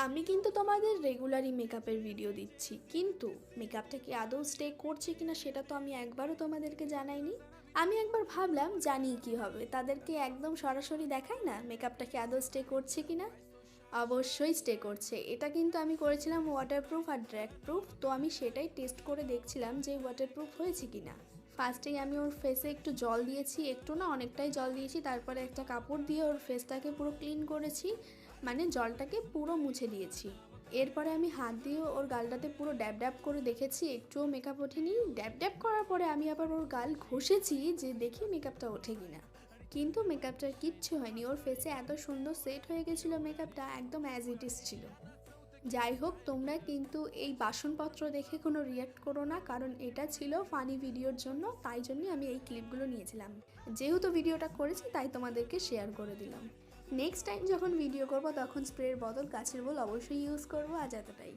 আমি কিন্তু তোমাদের রেগুলারই মেকআপের ভিডিও দিচ্ছি, কিন্তু মেকআপটা কি আদৌ স্টে করছে কিনা সেটা তো আমি একবারও তোমাদেরকে জানাইনি। আমি একবার ভাবলাম জানি কি হবে, তাদেরকে একদম সরাসরি দেখাই না মেকআপটা কি আদৌ স্টে করছে কিনা। অবশ্যই স্টে করছে। এটা কিন্তু আমি করেছিলাম ওয়াটারপ্রুফ আর ড্র্যাগ প্রুফ, তো আমি সেটাই টেস্ট করে দেখছিলাম যে ওয়াটারপ্রুফ হয়েছে কিনা। ফার্স্টেই আমি ওর ফেসে একটু জল দিয়েছি, একটু না অনেকটাই জল দিয়েছি, তারপরে একটা কাপড় দিয়ে ওর ফেসটাকে পুরো ক্লিন করেছি, মানে জলটাকে পুরো মুছে দিয়েছি। এরপরে আমি হাত দিয়ে ওর গালটাতে পুরো ড্যাব ড্যাব করে দেখেছি, একটুও মেকআপ ওঠেনি। ড্যাব ড্যাব করার পরে আমি আবার ওর গাল ঘষেছি যে দেখি মেকআপটা ওঠে কিনা, কিন্তু মেকআপটার কিচ্ছু হয়নি। ওর ফেসে এত সুন্দর সেট হয়ে গেছিলো মেকআপটা, একদম অ্যাজ ইট ইজ ছিল। যাই হোক, তোমরা কিন্তু এই বাসনপত্র দেখে কোনো রিয়াক্ট করো না, কারণ এটা ছিল ফানি ভিডিওর জন্য, তাই জন্যই আমি এই ক্লিপগুলো নিয়েছিলাম। যেহেতু ভিডিওটা করেছি তাই তোমাদেরকে শেয়ার করে দিলাম। নেক্সট টাইম যখন ভিডিও করব তখন স্প্রের বদল কাচের বোল অবশ্যই ইউজ করবো। আজ এতটাই।